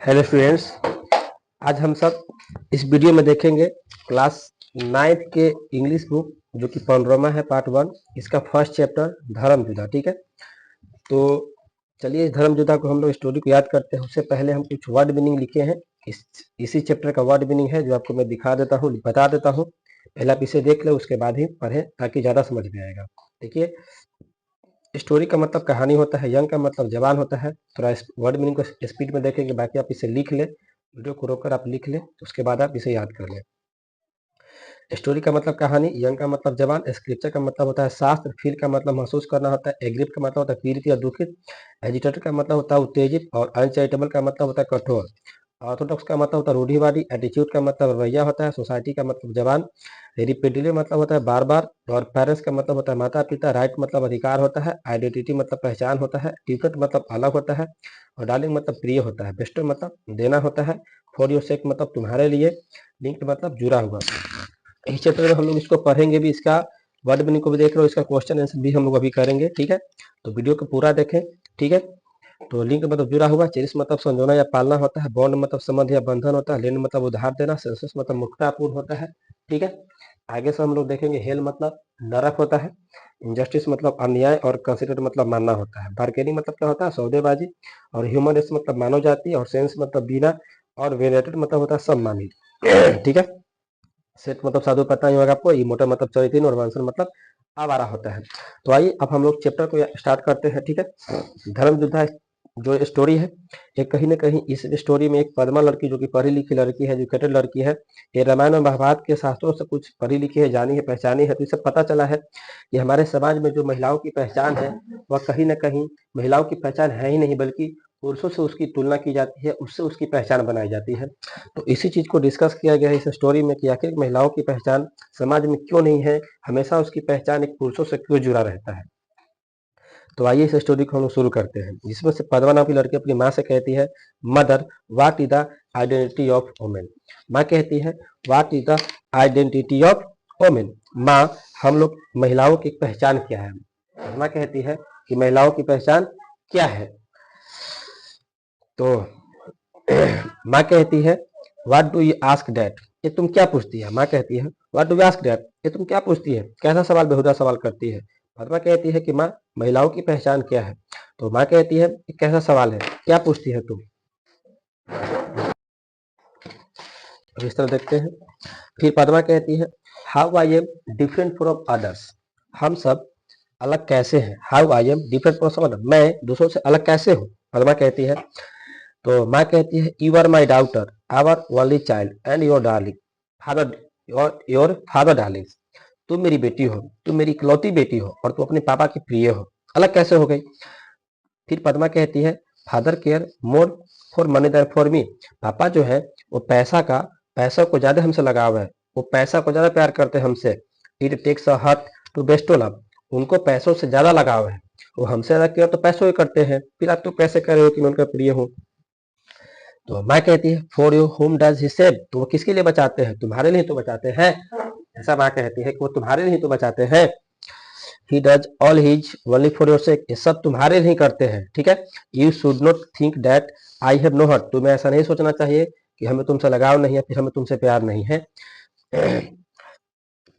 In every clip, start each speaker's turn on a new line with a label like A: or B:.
A: Hello students, आज हम सब इस वीडियो में देखेंगे क्लास 9th के इंग्लिश बुक जो कि पैनोरमा है पार्ट 1। इसका फर्स्ट चैप्टर धर्मयुद्ध। ठीक है, तो चलिए इस धर्मयुद्ध को हम लोग स्टोरी को याद करते हैं। उससे पहले हम कुछ वर्ड मीनिंग लिखे हैं। इसी चैप्टर का वर्ड मीनिंग है जो आपको मैं दिखा देता हूँ, बता देता हूँ। पहले आप इसे देख ले, उसके बाद ही पढ़ें ताकि ज़्यादा समझ में आएगा। देखिए, स्टोरी का मतलब कहानी होता है, यंग का मतलब जवान होता है। थोड़ा वर्ड मीनिंग को स्पीड में देखेंगे, बाकी आप इसे लिख ले, वीडियो को रोककर आप लिख लें, उसके बाद आप इसे याद कर लें। स्टोरी का मतलब कहानी, यंग का मतलब जवान, स्क्रिप्चर का मतलब होता है शास्त्र, फील का मतलब महसूस करना होता है, एग्रीव का मतलब होता है पीड़ित या दुखित, एजिटेटर का मतलब होता है उत्तेजित, और अनचैरिटेबल का मतलब होता है कठोर। ऑर्थोडॉक्स का मतलब होता है रूढ़िवादी, एटीट्यूड का मतलब रवैया होता है, सोसाइटी का मतलब जवान, रिपीटेडली मतलब होता है बार बार, और पेरेंट्स का मतलब होता है माता पिता, राइट मतलब अधिकार होता है, आइडेंटिटी मतलब पहचान होता है, डिफरेंट मतलब अलग होता है, और डार्लिंग मतलब प्रिय होता है, बेस्टो मतलब देना होता है, फॉर योर सेक मतलब तुम्हारे लिए, लिंक्ड मतलब जुड़ा हुआ। इस चैप्टर में हम लोग इसको पढ़ेंगे भी, इसका वर्ड मीनिंग को भी देख रहे हो, इसका क्वेश्चन आंसर भी हम लोग अभी करेंगे। ठीक है, तो वीडियो को पूरा देखें। ठीक है, तो लिंक मतलब जुड़ा हुआ, चेरिश मतलब संजोना या पालना होता है, बॉन्ड मतलब संबंध या बंधन होता है, लेन मतलब उधार देना, सेंसस मतलब मुक्तापूर्ण होता है। ठीक है, आगे से हम लोग देखेंगे हेल मतलब नरक होता है, इनजस्टिस मतलब अन्याय, और कंसिडर मतलब मानना होता है, बार्गेनिंग मतलब क्या होता है सौदेबाजी, और ह्यूमन रेस मतलब मानव जाति, और सेंस मतलब बिना, और वेनेटेड मतलब होता है सम्मानित। ठीक है, सेट मतलब साधु पता ही होगा आपको, इमोटर मतलब चरित्र, और मानसन मतलब आवारा होता है। तो आइए अब हम लोग चैप्टर को स्टार्ट करते हैं। ठीक है, धर्मयुद्ध जो स्टोरी है, ये कहीं ना कहीं इस स्टोरी में एक पद्मा लड़की जो कि पढ़ी लिखी लड़की है, एजुकेटेड लड़की है, ये रामायण और महाभारत के शास्त्रों से कुछ पढ़ी लिखी है, जानी है, पहचानी है। तो इससे पता चला है कि हमारे समाज में जो महिलाओं की पहचान है वह कहीं ना कहीं महिलाओं की पहचान है ही नहीं, बल्कि पुरुषों से उसकी तुलना की जाती है, उससे उसकी पहचान बनाई जाती है। तो इसी चीज को डिस्कस किया गया है इस स्टोरी में कि आखिर महिलाओं की पहचान समाज में क्यों नहीं है, हमेशा उसकी पहचान एक पुरुषों से क्यों जुड़ा रहता है। तो आइए इस स्टोरी को हम लोग शुरू करते हैं, जिसमें से पद्मा नाम की लड़की अपनी माँ से कहती है, mother what is the identity of women. माँ कहती है, what is the identity of women. माँ, हम लोग महिलाओं की पहचान क्या है। पद्मा कहती है कि महिलाओं की पहचान क्या है। तो माँ कहती है, what do you ask that, ये तुम क्या पूछती है। माँ कहती है, what do you ask that, ये तुम क्या पूछती है, कैसा सवाल, बेहुदा सवाल करती है। पद्मा कहती है कि माँ, महिलाओं की पहचान क्या है। तो माँ कहती है, कैसा सवाल है, क्या पूछती है तुम। तो इस तरह देखते हैं। फिर पद्मा कहती है, how I am different from others, हम सब अलग कैसे हैं। How I am different from others, मैं दूसरों से अलग कैसे हूँ। पद्मा कहती है। तो माँ कहती है, you are my daughter, our only child, and your darling father, your father darling. तुम मेरी बेटी हो, तुम मेरी इकलौती बेटी हो, और तुम अपने पापा की प्रिय हो। अलग कैसे हो गई। फिर पद्मा कहती है, father care more for money than for me, पापा जो है वो पैसा को ज्यादा हमसे लगाव है, वो पैसा को ज्यादा प्यार करते हैं हमसे। It takes a heart to bestow love, उनको पैसों से ज्यादा लगाव है, वो हमसे ज्यादा केयर तो पैसों ही करते हैं। फिर आप तो कैसे कह रहे हो कि मैं उनका प्रिय हूँ। तो माँ कहती है, for you home does he save, तो वो किसके लिए बचाते हैं, तुम्हारे लिए तो बचाते हैं। ऐसा माँ कहती है कि वो तुम्हारे लिए तो बचाते हैं। He does all his only for your sake, ये सब तुम्हारे लिए करते हैं। ठीक है, you should not think that I have no heart, तुम्हें ऐसा नहीं सोचना चाहिए कि हमें तुमसे लगाव नहीं है, फिर हमें तुमसे प्यार नहीं है।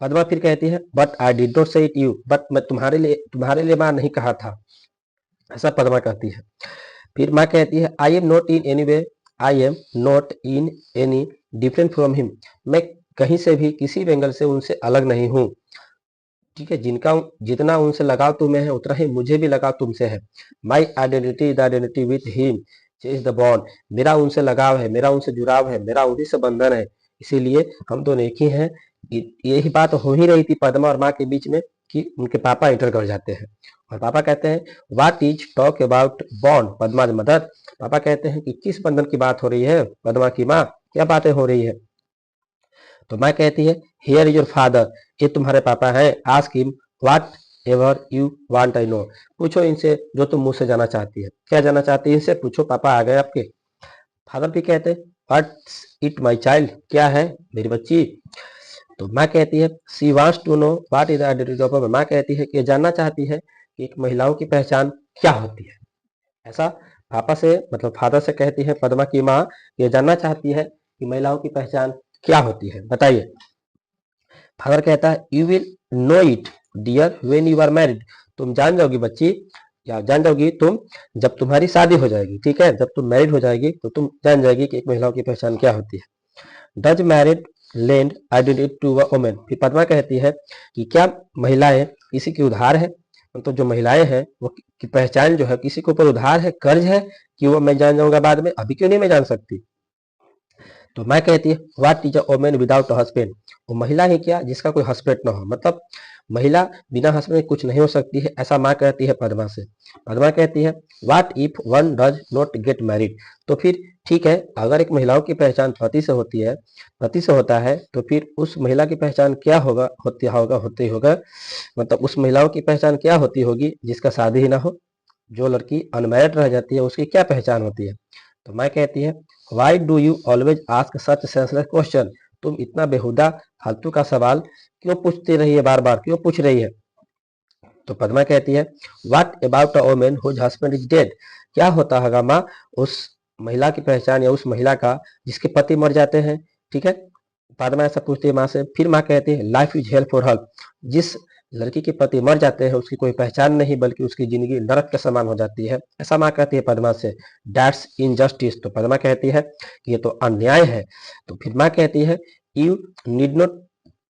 A: पद्मा फिर कहती है, बट आई डिड नॉट से इट यू, बट मैं तुम्हारे लिए माँ नहीं कहा था। ऐसा पद्मा कहती है। फिर माँ कहती है, I am not in any way, I am not in any different from him, मैं कहीं से भी किसी भी एंगल से उनसे अलग नहीं हूँ। ठीक है, जिनका जितना उनसे लगाव तुम्हें है उतना ही मुझे भी लगाव तुमसे है। My identity the identity with him is the bond, मेरा उनसे लगाव है, मेरा उनसे जुड़ाव है, मेरा उन्हीं से बंधन है, इसीलिए हम दोनों एक ही हैं। यही बात हो ही रही थी पद्मा और माँ के बीच में कि उनके पापा इंटर कर जाते हैं, और पापा कहते हैं, what is talk about bond पद्माज मदर, पापा कहते हैं कि किस बंधन की बात हो रही है पद्मा की माँ, क्या बातें हो रही है। तो माँ कहती है, हियर इज योर फादर, ये तुम्हारे पापा हैं, ask him what ever you want I know, पूछो इनसे जो तुम मुझसे जाना चाहती है, क्या जाना चाहती है इनसे पूछो, पापा आ गए आपके। फादर भी कहते हैं, व्हाट्स इट माई चाइल्ड, क्या है मेरी बच्ची। तो माँ कहती है, she wants to know what is the identity of, माँ कहती है कि जानना चाहती है कि एक महिलाओं की पहचान क्या होती है। ऐसा पापा से मतलब फादर से कहती है पद्मा की माँ ये जानना चाहती है कि महिलाओं की पहचान क्या होती है, बताइए। फादर कहता है you will know it dear when you are married, तुम जान जाओगी बच्ची, या जान जाओगी तुम जब तुम्हारी शादी हो जाएगी, ठीक है, जब तुम मैरिड हो जाएगी तो तुम जान जाएगी कि एक महिलाओं की पहचान क्या होती है। Does married land identity to a woman, फिर पद्मा कहती है कि क्या महिलाएं किसी की उधार है, तो जो महिलाएं हैं वो की पहचान जो है किसी के ऊपर उधार है, कर्ज है, कि वो मैं जान जाऊंगा बाद में, अभी क्यों नहीं मैं जान सकती। तो मैं कहती है what is a woman without a husband, वो महिला ही क्या जिसका कोई हस्बैंड ना हो, मतलब महिला बिना हस्बैंड कुछ नहीं हो सकती है, ऐसा माँ कहती है पद्मा से। पद्मा कहती है what if one does not get married, तो फिर ठीक है, अगर एक महिलाओं की पहचान पति से होती है, पति से होता है, तो फिर उस महिला की पहचान क्या होगा, होती होगा, मतलब उस महिलाओं की पहचान क्या होती होगी जिसका शादी ही ना हो, जो लड़की अनमैरिड रह जाती है उसकी क्या पहचान होती है। तो मैं कहती है why do you always ask such senseless question, तुम इतना बेहुदा फालतू का सवाल क्यों पूछती रही है, बार बार क्यों पूछ रही है। तो पद्मा कहती है what about a woman whose husband is dead, क्या होता होगा माँ उस महिला की पहचान या उस महिला का जिसके पति मर जाते हैं, ठीक है। पद्मा ऐसा पूछती है माँ से। फिर माँ कहती है life is help for her, जिस लड़की के पति मर जाते हैं उसकी कोई पहचान नहीं बल्कि उसकी जिंदगी नरक के समान हो जाती है, ऐसा माँ कहती है पद्मा से। दैट्स इनजस्टिस, तो पद्मा कहती है कि ये तो अन्याय है। तो फिर माँ कहती है you need not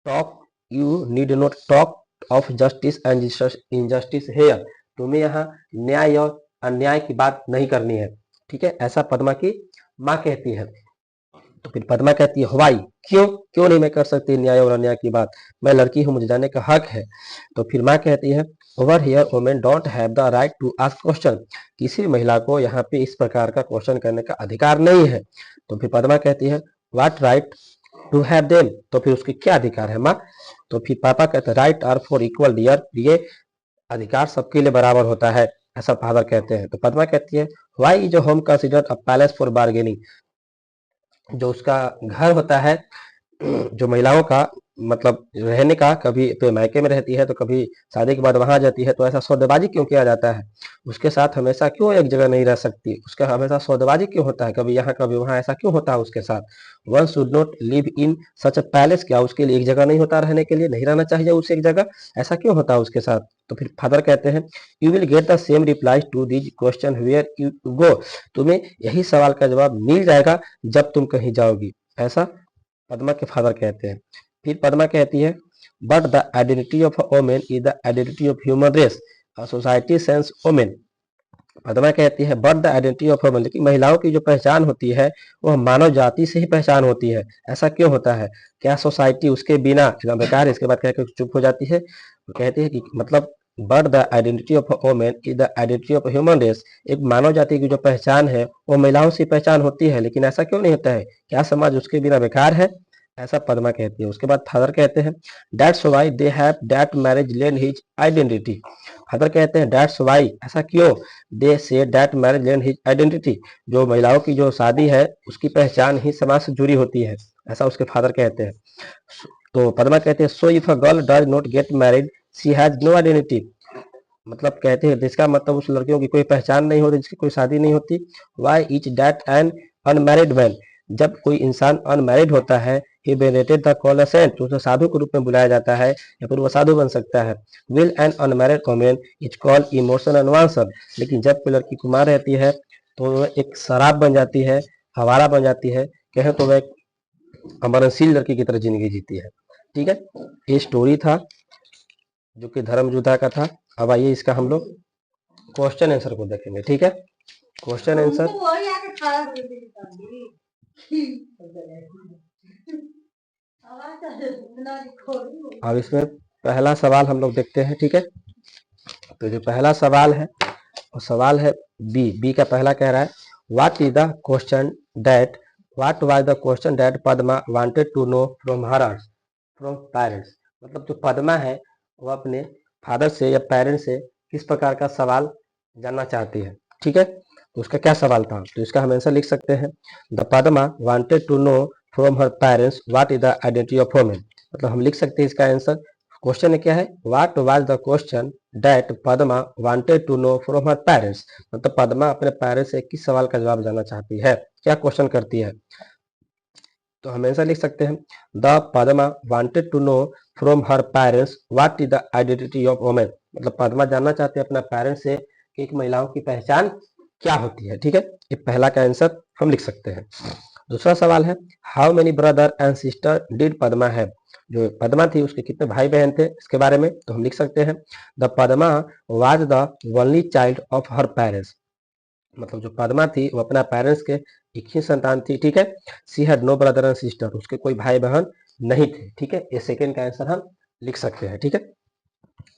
A: talk you need not talk of justice and injustice here, तुम्हें यहाँ न्याय और अन्याय की बात नहीं करनी है, ठीक है, ऐसा पद्मा की माँ कहती है। तो फिर पद्मा कहती है व्हाई, क्यों क्यों नहीं मैं कर सकती न्याय और अन्याय की बात, मैं लड़की हूँ, मुझे जानने का हक है। तो फिर माँ कहती है over here women don't have the right to ask question, किसी महिला को यहाँ पे इस प्रकार का क्वेश्चन करने का अधिकार नहीं है। तो फिर पद्मा कहती है what right to have them, तो फिर उसकी क्या अधिकार है माँ। तो फिर पापा कहते हैं right are for equal dear, ये अधिकार सबके लिए बराबर होता है, ऐसा फादर कहते हैं। तो पद्मा कहती है why is a home considered a palace for bargaining, जो उसका घर होता है, जो महिलाओं का मतलब रहने का, कभी तो मायके में रहती है तो कभी शादी के बाद वहां जाती है, तो ऐसा सौदेबाजी क्यों किया जाता है, उसके साथ हमेशा क्यों एक जगह नहीं रह सकती, उसका हमेशा सौदेबाजी क्यों होता है, कभी यहाँ कभी वहां, ऐसा क्यों होता है उसके साथ। One should not live in such a palace, क्या उसके लिए एक जगह नहीं होता रहने के लिए, नहीं रहना चाहिए उसे एक जगह, ऐसा क्यों होता है उसके साथ। तो फिर फादर कहते हैं you will get the same reply to this question where you go, तुम्हें यही सवाल का जवाब मिल जाएगा जब तुम कहीं जाओगी, ऐसा पद्मा के फादर कहते हैं। फिर पद्मा कहती है but the identity of women is the identity of human race, society sense women, Padma कहती है but the identity of women, लेकिन महिलाओं की जो पहचान होती है वह मानव जाति से ही पहचान होती है, ऐसा क्यों होता है, क्या सोसाइटी उसके बिना, बेकार है, इसके बाद कहकर चुप हो जाती है। वो कहती है कि मतलब but the identity of women is the identity of human race, एक मानव जाति की जो पहचान है वो महिलाओं से पहचान होती है, लेकिन ऐसा क्यों नहीं होता है, क्या समाज उसके बिना बेकार है, ऐसा पद्मा कहती है। उसके बाद फादर कहते हैं that's why they have that marriage lend his identity, father कहते हैं दैट्स व्हाई, ऐसा क्यों, they say that marriage lend his identity, जो महिलाओं की जो शादी है उसकी पहचान ही समाज से जुड़ी होती है, ऐसा उसके फादर कहते हैं। तो पद्मा कहते हैं so if a girl does not get married she has no identity, मतलब कहते हैं जिसका मतलब उस लड़कियों की कोई पहचान नहीं होती, जिसकी कोई शादी नहीं होती। Why is that an unmarried man, जब कोई इंसान अनमैरिड होता है he venerated the call saint, तो उसे साधु के रूप में बुलाया जाता है या फिर वो साधु बन सकता है। Will an unmarried woman is called emotion अनवांसर, लेकिन जब कोई लड़की कुमार रहती है तो वह एक शराब बन जाती है, हवारा बन जाती है, कहें तो वह एक अमरनशील लड़की की तरह जिंदगी जीती है, ठीक है। ये स्टोरी था जो कि धर्मयुद्धा का था। अब आइए इसका हम लोग क्वेश्चन आंसर को देखेंगे, ठीक है। क्वेश्चन आंसर, अब इसमें पहला सवाल हम लोग देखते हैं, ठीक है। तो जो पहला सवाल है वो सवाल है बी का पहला कह रहा है what is the question that what was the question that Padma wanted to know from her from parents, मतलब जो पद्मा है वो अपने फादर से या पेरेंट्स से किस प्रकार का सवाल जानना चाहती है, ठीक है। तो उसका क्या सवाल था, तो इसका हम आंसर लिख सकते हैं the Padma wanted to know from her parents what is the identity of women, मतलब हम लिख सकते हैं इसका आंसर क्वेश्चन क्या है, what was the question that Padma wanted to know from her parents, मतलब पद्मा अपने पेरेंट्स से किस सवाल का जवाब जानना चाहती है, क्या क्वेश्चन करती है। तो हम आंसर लिख सकते हैं, the Padma wanted to know from her parents what is the identity of women, मतलब पद्मा जानना चाहते हैं अपना पेरेंट्स से कि एक महिलाओं की पहचान क्या होती है। ठीक है, ये पहला का आंसर हम लिख सकते हैं। दूसरा सवाल है, how many brother and sister did Padma have, जो पद्मा थी उसके कितने भाई बहन थे इसके बारे में, तो हम लिख सकते हैं, the Padma was the only child of her parents, मतलब जो पद्मा थी वो अपना पेरेंट्स के एक ही संतान थी। ठीक है, she had no brother and sister, उसके कोई भाई बहन नहीं थे। ठीक है, ये सेकंड का आंसर हम लिख सकते हैं। ठीक है,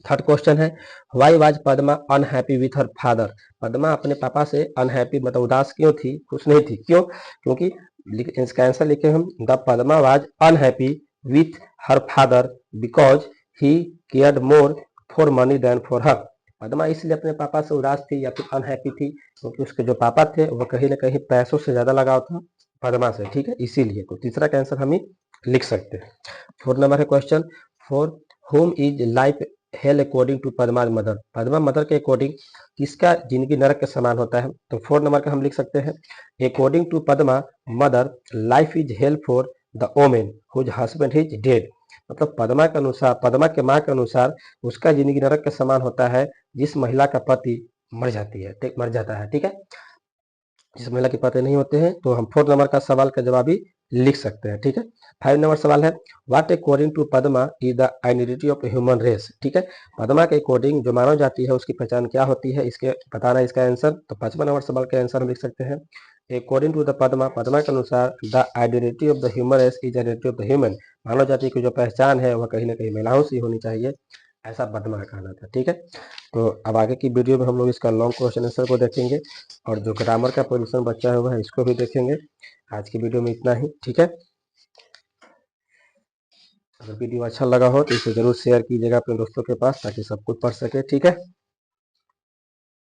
A: थर्ड क्वेश्चन है, why was Padma unhappy with her father, Padma अपने पापा से अनहैप्पी मतलब उदास क्यों थी, खुश नहीं थी, क्यों, क्योंकि इसका आंसर लिखे हम, the Padma was unhappy with her father because he cared more for money than for her, Padma इसलिए अपने पापा से उदास थी या फिर अनहैप्पी थी क्योंकि उसके जो पापा थे वो कहीं ना कहीं पैसों से ज्यादा लगाव था पद्मा से। ठीक है, इसीलिए तो तीसरा का आंसर हम ही लिख सकते हैं। फोर्थ नंबर है question, for whom is life hell according to Padma mother, Padma mother के अकॉर्डिंग किसका जिंदगी नरक के समान होता है, तो फोर्थ नंबर का हम लिख सकते हैं, according to Padma mother life is hell for the women whose husband is dead, मतलब पद्मा के अनुसार, पद्मा के माँ के अनुसार उसका जिंदगी नरक के समान होता है जिस महिला का पति मर जाती है, मर जाता है। ठीक है, जिस महिला के पति नहीं होते हैं, तो हम फोर्थ नंबर का सवाल का जवाब भी लिख सकते हैं। ठीक है, 5 नंबर सवाल है, what according to Padma is the identity of human race, ठीक है, पद्मा के अकॉर्डिंग जो मानव जाति है उसकी पहचान क्या होती है, इसके बताना इसका आंसर। तो 5वां नंबर सवाल का आंसर हम लिख सकते हैं, according to the Padma, Padma के अनुसार the identity of the human race is identity of the human, मानव जाति की जो पहचान है वह कहीं ना कहीं महिलाओं से होनी चाहिए, ऐसा पद्मा का कहना था। ठीक है, तो अब आगे की वीडियो में हम लोग इसका लॉन्ग क्वेश्चन आंसर को देखेंगे और जो ग्रामर का पोजीशन बचा हुआ है इसको भी देखेंगे। आज की वीडियो में इतना ही। ठीक है, अगर वीडियो अच्छा लगा हो तो इसे जरूर शेयर कीजिएगा अपने दोस्तों के पास ताकि सब कुछ पढ़ सके। ठीक है।